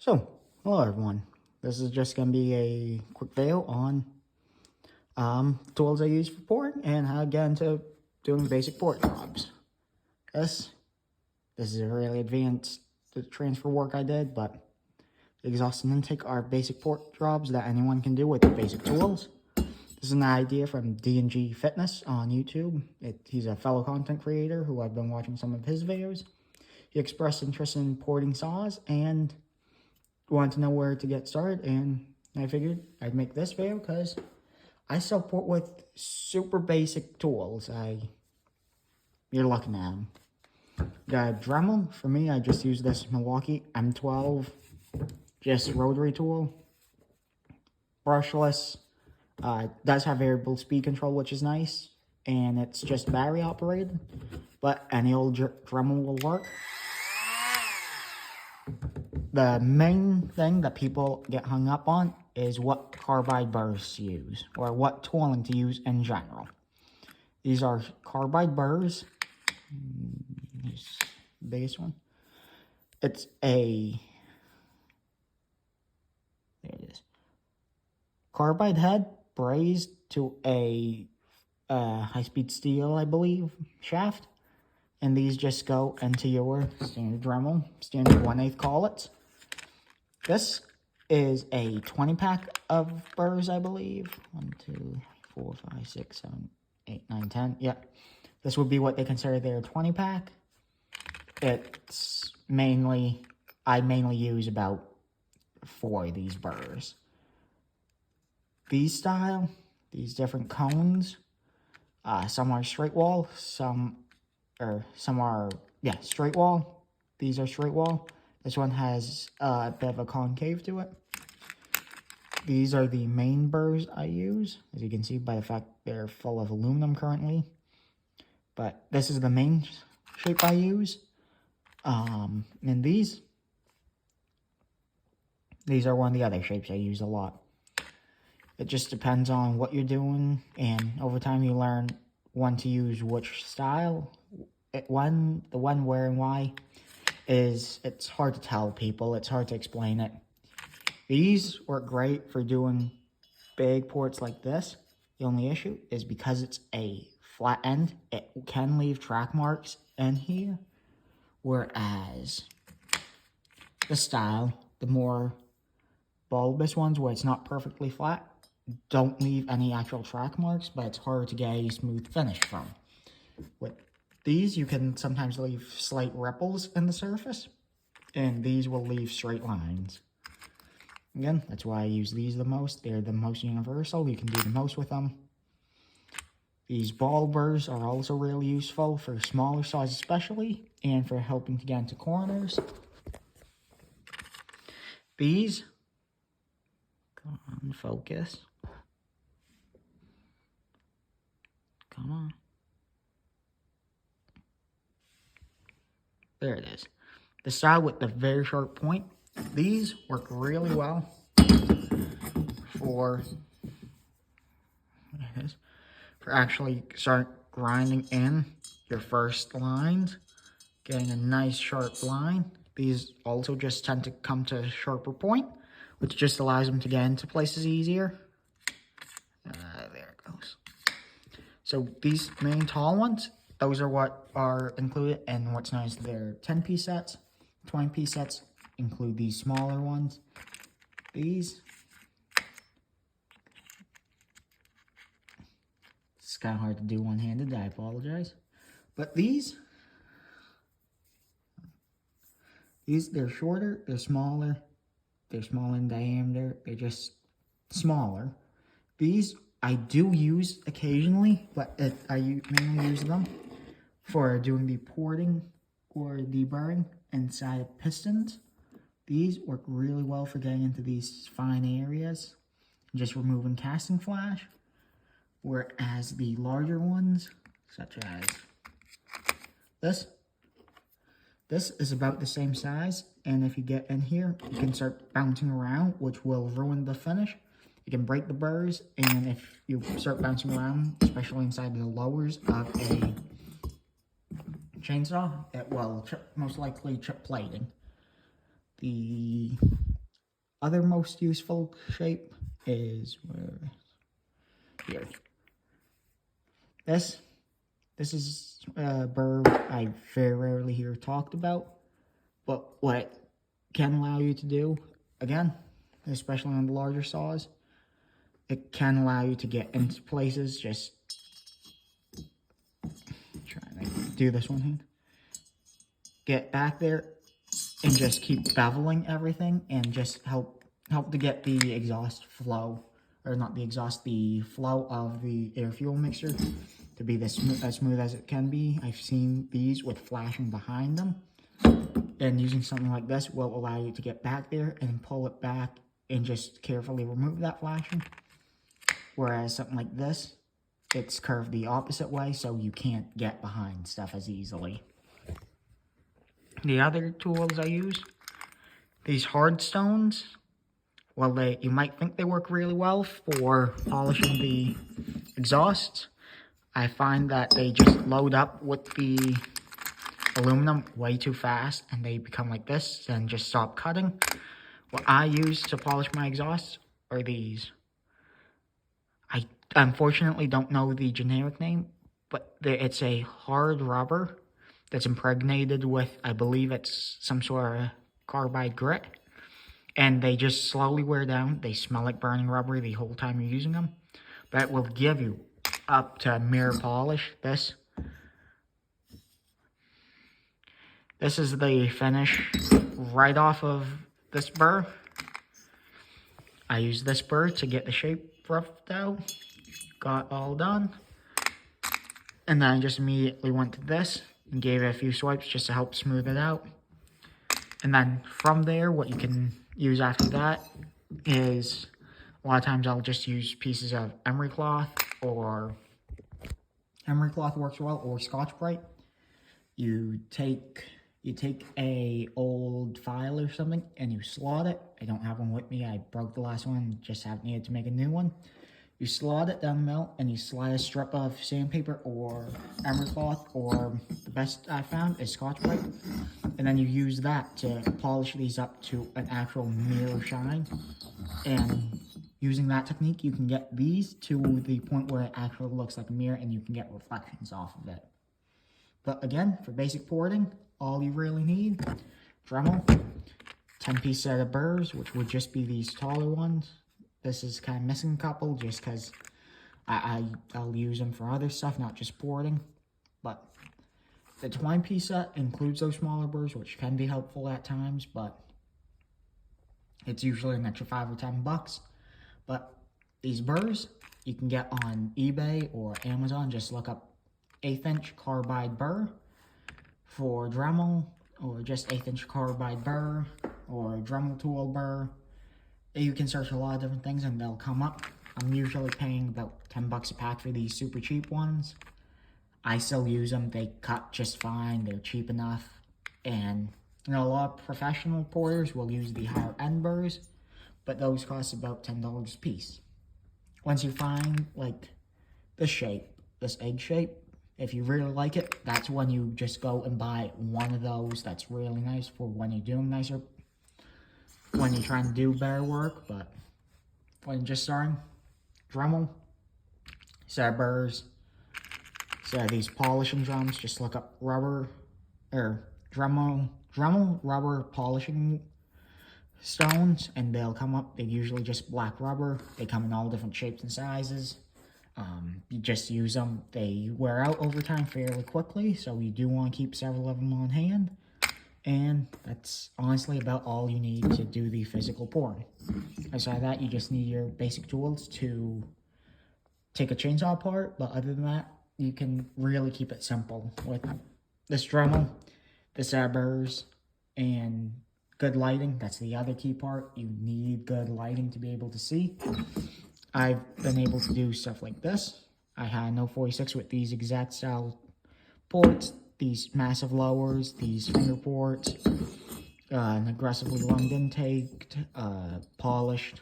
So, hello everyone. This is just going to be a quick video on tools I use for pouring and how to get into doing basic port jobs. This is a really advanced transfer work I did, but exhaust and intake are basic port jobs that anyone can do with basic tools. This is an idea from D&G Fitness on YouTube. He's a fellow content creator who I've been watching some of his videos. He expressed interest in porting saws and wanted to know where to get started, and I figured I'd make this video because I still port with super basic tools. You're looking at them. Got a Dremel. For me, I just use this Milwaukee M12, just rotary tool, brushless. Does have variable speed control, which is nice, and it's just battery operated, but any old Dremel will work. The main thing that people get hung up on is what carbide burrs to use, or what tooling to use in general. These are carbide burrs. Here's the biggest one. It's there it is. Carbide head brazed to a high-speed steel, I believe, shaft. And these just go into your standard Dremel, standard 1/8 collets. This is a 20-pack of burrs, I believe. 1, 2, 4, 5, 6, 7, 8, 9, 10. Yep. This would be what they consider their 20-pack. I mainly use about 4 of these burrs. These different cones, some are straight wall, some are straight wall. These are straight wall. This one has a bit of a concave to it. These are the main burrs I use, as you can see by the fact they're full of aluminum currently. But this is the main shape I use. And these are one of the other shapes I use a lot. It just depends on what you're doing, and over time you learn when to use which style. The when, where, and why it's hard to tell people. It's hard to explain it. These work great for doing big ports like this. The only issue is because it's a flat end, it can leave track marks in here. Whereas the style, the more bulbous ones where it's not perfectly flat, don't leave any actual track marks, but it's hard to get a smooth finish from. With these, you can sometimes leave slight ripples in the surface, and these will leave straight lines. Again, that's why I use these the most. They're the most universal. You can do the most with them. These ball burrs are also really useful for smaller saws especially, and for helping to get into corners. These, come on, focus. Come on. There it is. The style with the very sharp point. These work really well for actually start grinding in your first lines, getting a nice sharp line. These also just tend to come to a sharper point, which just allows them to get into places easier. There it goes. So these main tall ones, those are what are included in what's known as their 10-piece sets. 20-piece sets include these smaller ones. These, it's kind of hard to do one-handed, I apologize. But they're shorter, they're smaller in diameter, they're just smaller. These I do use occasionally, but I mainly use them for doing the porting or deburring inside of pistons. These work really well for getting into these fine areas, just removing casting flash. Whereas the larger ones, such as this is about the same size, and if you get in here, you can start bouncing around, which will ruin the finish. You can break the burrs, and if you start bouncing around, especially inside the lowers of a chainsaw, it will most likely chip plating. The other most useful shape is here. This is a burr I very rarely hear talked about, but what it can allow you to do, again, especially on the larger saws, it can allow you to get into places. Just trying to do this one hand. Get back there and just keep beveling everything and just help to get the exhaust flow, or not the exhaust, the flow of the air fuel mixture to be as smooth as it can be. I've seen these with flashing behind them, and using something like this will allow you to get back there and pull it back and just carefully remove that flashing. Whereas something like this, it's curved the opposite way, so you can't get behind stuff as easily. The other tools I use, these hard stones, well, you might think they work really well for polishing the exhausts. I find that they just load up with the aluminum way too fast, and they become like this and just stop cutting. What I use to polish my exhausts are these. I unfortunately don't know the generic name, but it's a hard rubber that's impregnated with, I believe it's some sort of carbide grit. And they just slowly wear down. They smell like burning rubber the whole time you're using them. But it will give you up to mirror polish. This is the finish right off of this burr. I used this burr to get the shape roughed out. Got all done. And then I just immediately went to this and gave it a few swipes just to help smooth it out. And then from there, what you can use after that is, a lot of times I'll just use pieces of emery cloth, or emery cloth works well, or Scotch-Brite. You take a old file or something and you slot it. I don't have one with me. I broke the last one, just have needed to make a new one. You slot it down the middle and you slide a strip of sandpaper or emery cloth, or the best I found is Scotch-Brite. And then you use that to polish these up to an actual mirror shine. And using that technique, you can get these to the point where it actually looks like a mirror and you can get reflections off of it. But again, for basic porting, all you really need, Dremel, 10-piece set of burrs, which would just be these taller ones. This is kind of missing a couple just because I'll use them for other stuff, not just porting. But the 20-piece set includes those smaller burrs, which can be helpful at times, but it's usually an extra $5 or $10. But these burrs you can get on eBay or Amazon. Just look up 1/8" carbide burr for Dremel, or just 1/8" carbide burr, or Dremel tool burr. You can search a lot of different things and they'll come up. I'm usually paying about $10 a pack for these super cheap ones. I still use them. They cut just fine. They're cheap enough. And you know, a lot of professional porters will use the higher end burrs, but those cost about $10 a piece. Once you find like this shape, this egg shape, if you really like it, that's when you just go and buy one of those that's really nice for when you're doing nicer, when you're trying to do better work. But when you're just starting, Dremel, set of burrs, set of these polishing drums. Just look up rubber, or Dremel rubber polishing stones, and they'll come up. They're usually just black rubber. They come in all different shapes and sizes. You just use them. They wear out over time fairly quickly, so you do want to keep several of them on hand. And that's honestly about all you need to do the physical pouring. Aside that, you just need your basic tools to take a chainsaw apart, but other than that, you can really keep it simple with this Dremel, the burs, and good lighting. That's the other key part. You need good lighting to be able to see. I've been able to do stuff like this. I had no 46 with these exact style ports, these massive lowers, these finger ports, an aggressively lunged intake, polished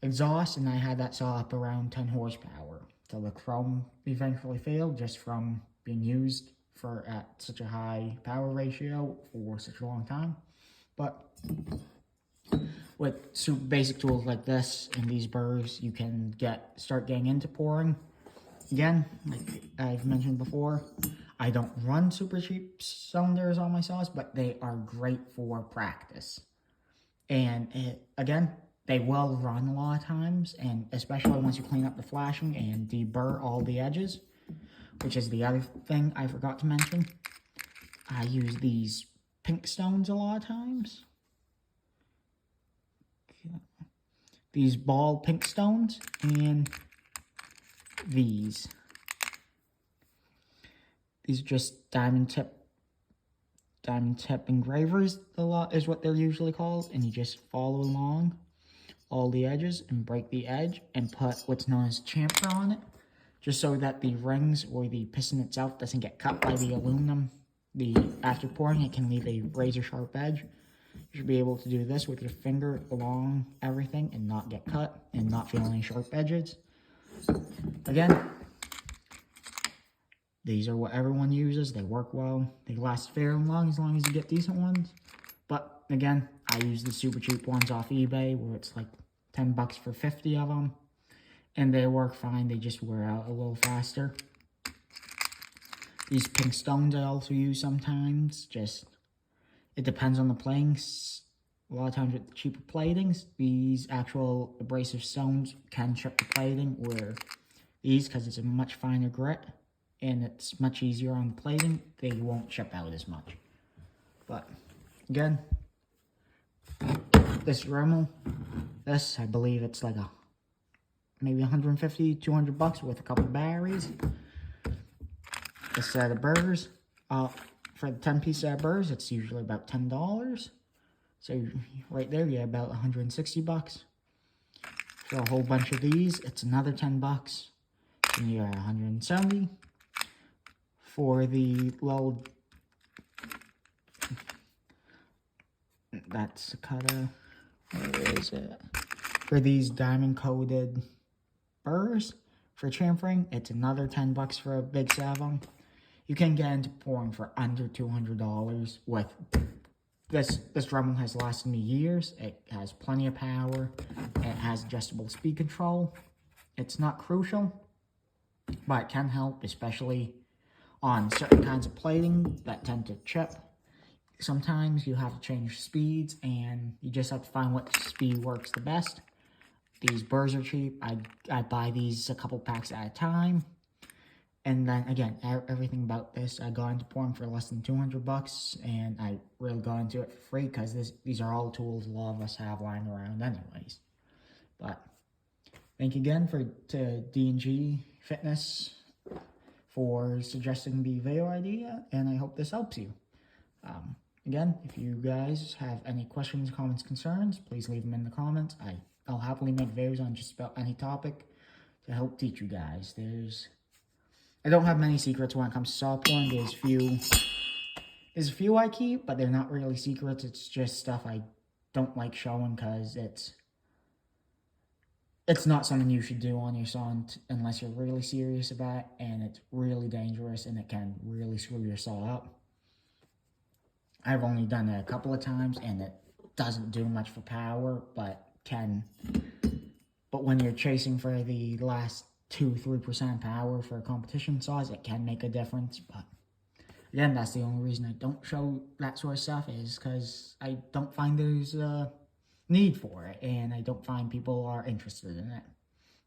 exhaust, and I had that saw up around 10 horsepower. So the chrome eventually failed just from being used at such a high power ratio for such a long time. But with super basic tools like this and these burrs, you can start getting into pouring. Again, like I've mentioned before, I don't run super cheap cylinders on my saws, but they are great for practice. And again, they will run a lot of times, and especially once you clean up the flashing and deburr all the edges, which is the other thing I forgot to mention. I use these pink stones a lot of times. These ball pink stones and these. These are just diamond tip engravers a lot is what they're usually called, and you just follow along all the edges and break the edge and put what's known as chamfer on it, just so that the rings or the piston itself doesn't get cut by the aluminum. After pouring, it can leave a razor sharp edge. You should be able to do this with your finger along everything and not get cut and not feel any sharp edges. Again, these are what everyone uses. They work well. They last fairly long as you get decent ones. But again, I use the super cheap ones off eBay where it's like 10 bucks for 50 of them. And they work fine. They just wear out a little faster. These pink stones I also use sometimes. It depends on the platings. A lot of times with the cheaper platings, these actual abrasive stones can chip the plating, where these, because it's a much finer grit and it's much easier on the plating, they won't chip out as much. But again, this Dremel, I believe it's like maybe 150, 200 bucks with a couple batteries. This set of burrs, for the 10-piece set of burrs, it's usually about $10. So right there, you have about 160 bucks. For a whole bunch of these, it's another 10 bucks. And you're 170. For the little, that's a cutter. Where is it? For these diamond coated burrs for chamfering, it's another 10 bucks for a big set of them. You can get into pouring for under $200 with this. This Dremel has lasted me years. It has plenty of power. It has adjustable speed control. It's not crucial, but it can help, especially on certain kinds of plating that tend to chip. Sometimes you have to change speeds, and you just have to find what speed works the best. These burrs are cheap. I buy these a couple packs at a time. And then again, everything about this, I got into pouring for less than 200 bucks, and I really got into it for free because these are all tools a lot of us have lying around anyways. But thank you again to D&G Fitness for suggesting the video idea, and I hope this helps you. Again, if you guys have any questions, comments, concerns, please leave them in the comments. I'll happily make videos on just about any topic to help teach you guys. I don't have many secrets when it comes to saw pouring. There's a few I keep, but they're not really secrets. It's just stuff I don't like showing because it's not something you should do on your saw unless you're really serious about it, and it's really dangerous and it can really screw your saw up. I've only done it a couple of times, and it doesn't do much for power, but when you're chasing for the last 2-3% power for competition saws, it can make a difference. But again, that's the only reason I don't show that sort of stuff, is because I don't find there's a need for it, and I don't find people are interested in it.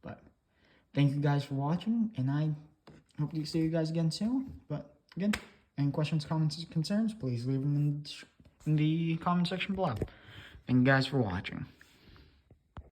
But thank you guys for watching, and I hope to see you guys again soon. But again, any questions, comments, concerns, please leave them in the comment section below. Thank you guys for watching.